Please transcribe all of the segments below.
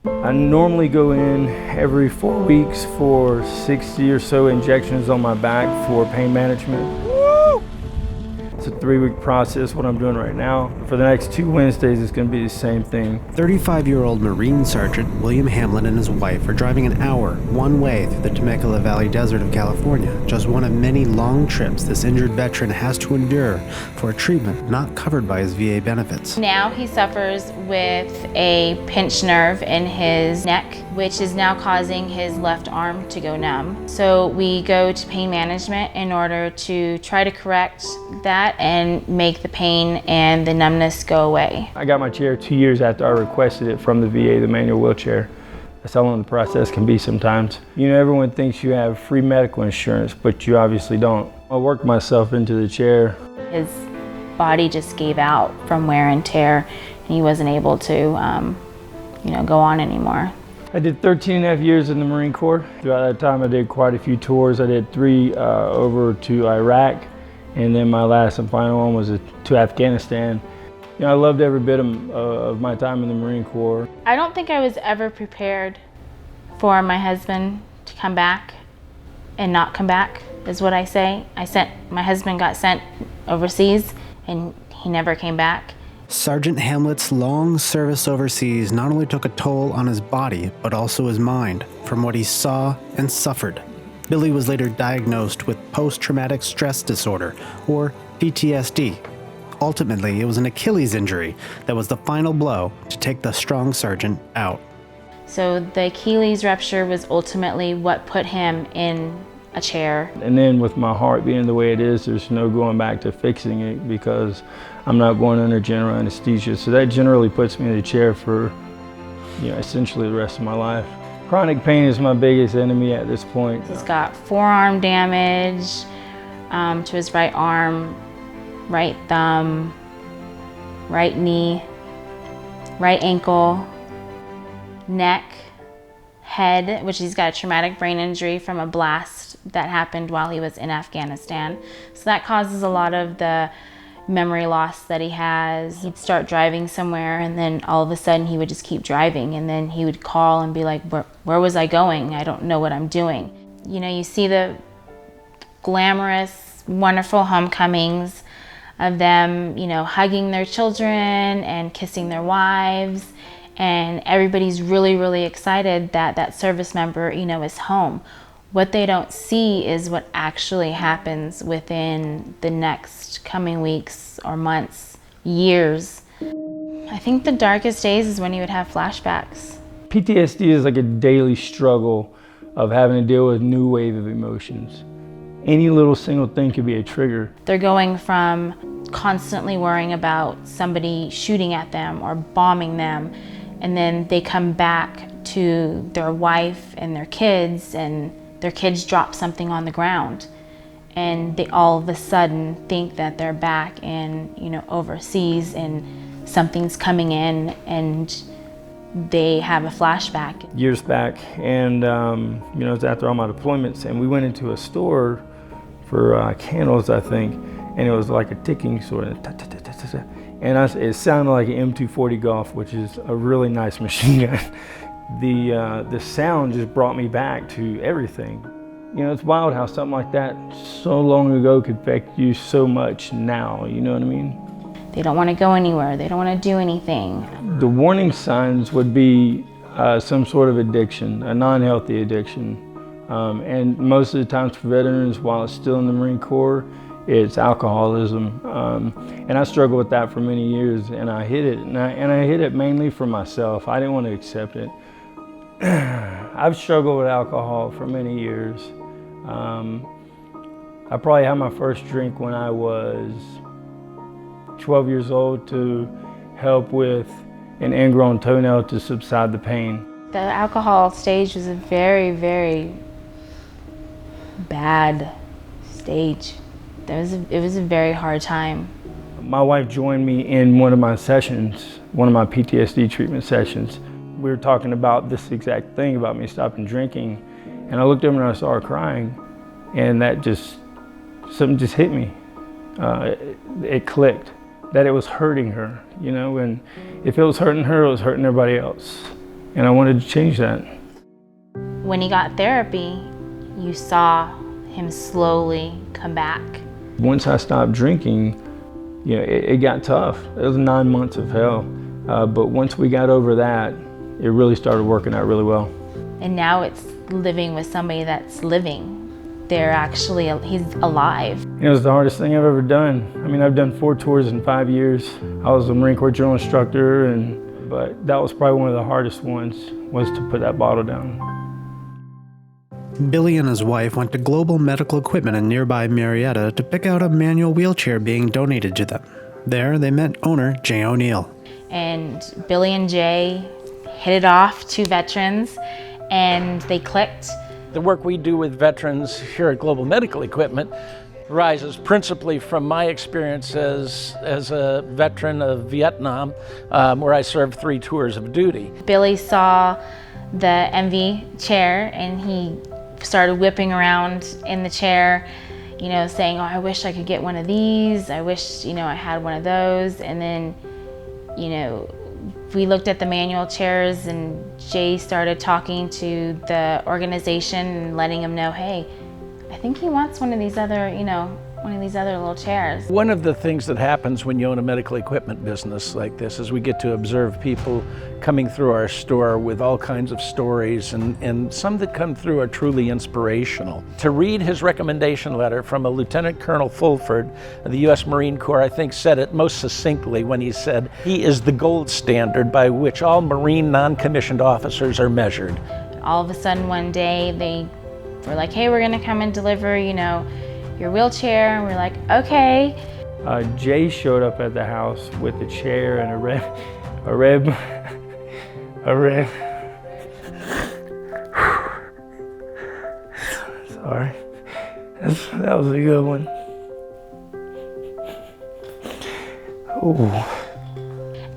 I normally go in every 4 weeks for 60 or so injections on my back for pain management. It's a 3-week process, what I'm doing right now. For the next 2 Wednesdays, it's going to be the same thing. 35-year-old Marine Sergeant William Hamlett and his wife are driving an hour one way through the Temecula Valley Desert of California, just one of many long trips this injured veteran has to endure for a treatment not covered by his VA benefits. Now he suffers with a pinched nerve in his neck, which is now causing his left arm to go numb. So we go to pain management in order to try to correct that and make the pain and the numbness go away. I got my chair 2 years after I requested it from the VA, the manual wheelchair. That's how long the process can be sometimes. You know, everyone thinks you have free medical insurance, but you obviously don't. I worked myself into the chair. His body just gave out from wear and tear, and he wasn't able to, go on anymore. I did 13 and a half years in the Marine Corps. Throughout that time, I did quite a few tours. I did 3 over to Iraq, and then my last and final one was to Afghanistan. You know, I loved every bit of my time in the Marine Corps. I don't think I was ever prepared for my husband to come back and not come back, is what I say. My husband got sent overseas, and he never came back. Sergeant Hamlett's long service overseas not only took a toll on his body, but also his mind, from what he saw and suffered. Billy was later diagnosed with post-traumatic stress disorder, or PTSD. Ultimately, it was an Achilles injury that was the final blow to take the strong sergeant out. So the Achilles rupture was ultimately what put him in a chair. And then with my heart being the way it is, there's no going back to fixing it because I'm not going under general anesthesia. So that generally puts me in a chair for, essentially the rest of my life. Chronic pain is my biggest enemy at this point. He's got forearm damage to his right arm, right thumb, right knee, right ankle, neck, head, which he's got a traumatic brain injury from a blast that happened while he was in Afghanistan. So that causes a lot of the memory loss that he has. He'd start driving somewhere, and then all of a sudden he would just keep driving, and then he would call and be like, where was I going? I don't know what I'm doing. You know, you see the glamorous, wonderful homecomings of them, hugging their children and kissing their wives, and everybody's really, really excited that that service member, is home. What they don't see is what actually happens within the next coming weeks or months, years. I think the darkest days is when he would have flashbacks. PTSD is like a daily struggle of having to deal with a new wave of emotions. Any little single thing could be a trigger. They're going from constantly worrying about somebody shooting at them or bombing them, and then they come back to their wife and their kids, and their kids drop something on the ground, and they all of a sudden think that they're back in, overseas, and something's coming in, and they have a flashback. Years back, and it was after all my deployments, and we went into a store for candles, I think, and it was like a ticking sort of, and it sounded like an M240 Golf, which is a really nice machine gun. The sound just brought me back to everything. It's wild how something like that so long ago could affect you so much now, you know what I mean? They don't want to go anywhere, they don't want to do anything. The warning signs would be some sort of addiction, a non-healthy addiction. And most of the times for veterans, while it's still in the Marine Corps, it's alcoholism. And I struggled with that for many years, and I hid it. And I hid it mainly for myself. I didn't want to accept it. I've struggled with alcohol for many years. I probably had my first drink when I was 12 years old to help with an ingrown toenail to subside the pain. The alcohol stage was a very, very bad stage. It was a very hard time. My wife joined me in one of my sessions, one of my PTSD treatment sessions. We were talking about this exact thing, about me stopping drinking, and I looked over and I saw her crying, and something just hit me. It clicked, that it was hurting her, and if it was hurting her, it was hurting everybody else. And I wanted to change that. When he got therapy, you saw him slowly come back. Once I stopped drinking, it got tough. It was 9 months of hell. But once we got over that, it really started working out really well. And now it's living with somebody that's living. He's alive. It was the hardest thing I've ever done. I mean, I've done 4 tours in 5 years. I was a Marine Corps drill instructor, but that was probably one of the hardest ones, was to put that bottle down. Billy and his wife went to Global Medical Equipment in nearby Marietta to pick out a manual wheelchair being donated to them. There, they met owner Jay O'Neill. And Billy and Jay hit it off, 2 veterans, and they clicked. The work we do with veterans here at Global Medical Equipment arises principally from my experience as a veteran of Vietnam, where I served 3 tours of duty. Billy saw the MV chair and he started whipping around in the chair, saying, oh, I wish I could get one of these. I wish, I had one of those. And then, we looked at the manual chairs and Jay started talking to the organization and letting them know, hey, I think he wants one of these other, little chairs. One of the things that happens when you own a medical equipment business like this is we get to observe people coming through our store with all kinds of stories, and some that come through are truly inspirational. To read his recommendation letter from a Lieutenant Colonel Fulford of the U.S. Marine Corps, I think said it most succinctly when he said, he is the gold standard by which all Marine non-commissioned officers are measured. All of a sudden one day they were like, hey, we're gonna come and deliver, your wheelchair, and we're like, okay. Jay showed up at the house with a chair and a red, sorry, that was a good one. Ooh.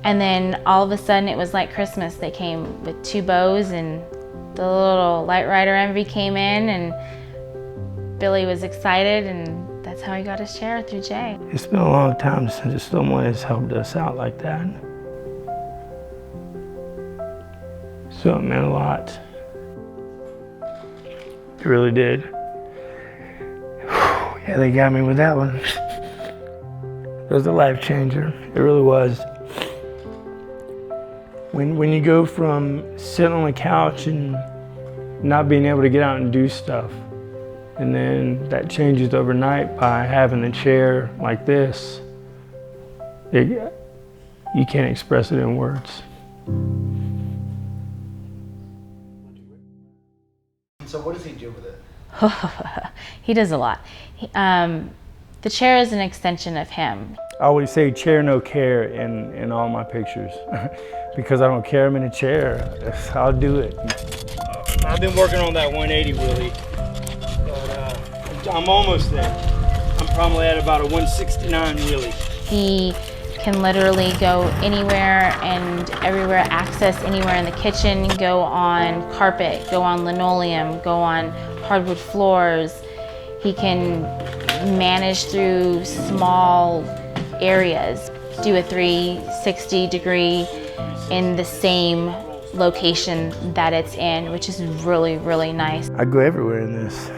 And then all of a sudden it was like Christmas. They came with 2 bows and the little Light Rider MV came in, and Billy was excited, and that's how he got his chair through Jay. It's been a long time since someone has helped us out like that. So it meant a lot. It really did. Yeah, they got me with that one. It was a life changer. It really was. When you go from sitting on the couch and not being able to get out and do stuff, and then that changes overnight by having a chair like this, you can't express it in words. So what does he do with it? He does a lot. The chair is an extension of him. I always say chair no care in all my pictures because I don't care I'm in a chair. I'll do it. I've been working on that 180 wheelie, but I'm almost there. I'm probably at about a 169 wheelie. He can literally go anywhere and everywhere, access anywhere in the kitchen, go on carpet, go on linoleum, go on hardwood floors. He can manage through small areas, do a 360 degree in the same location that it's in, which is really, really nice. I go everywhere in this.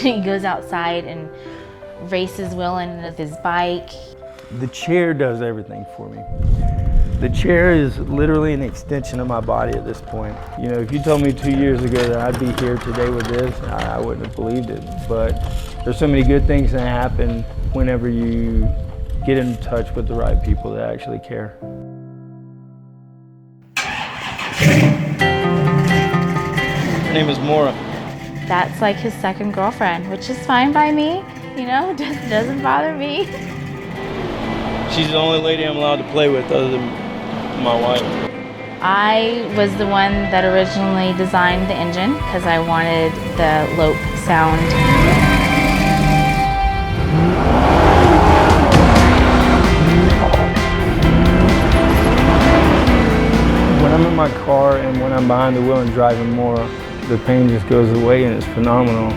He goes outside and races Willen with his bike. The chair does everything for me. The chair is literally an extension of my body at this point. If you told me 2 years ago that I'd be here today with this, I wouldn't have believed it. But there's so many good things that happen whenever you get in touch with the right people that actually care. Her name is Maura. That's like his second girlfriend, which is fine by me, doesn't bother me. She's the only lady I'm allowed to play with other than my wife. I was the one that originally designed the engine because I wanted the lope sound. When I'm in my car and when I'm behind the wheel and driving more, the pain just goes away and it's phenomenal.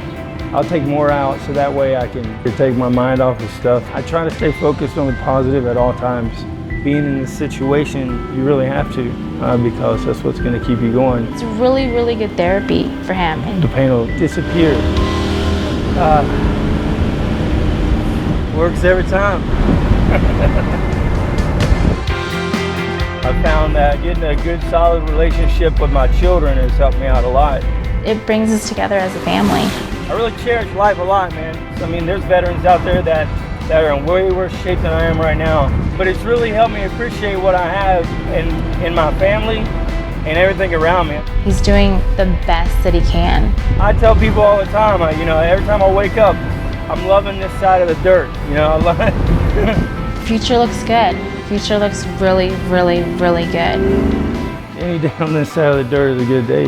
I'll take more out so that way I can take my mind off of stuff. I try to stay focused on the positive at all times. being in this situation, you really have to, because that's what's going to keep you going. It's really, really good therapy for him. The pain will disappear. Works every time. I found that getting a good, solid relationship with my children has helped me out a lot. It brings us together as a family. I really cherish life a lot, man. I mean, there's veterans out there that are in way worse shape than I am right now. But it's really helped me appreciate what I have in my family and everything around me. He's doing the best that he can. I tell people all the time, every time I wake up, I'm loving this side of the dirt. I love it. Future looks good. Future looks really, really, really good. Any day on this side of the dirt is a good day,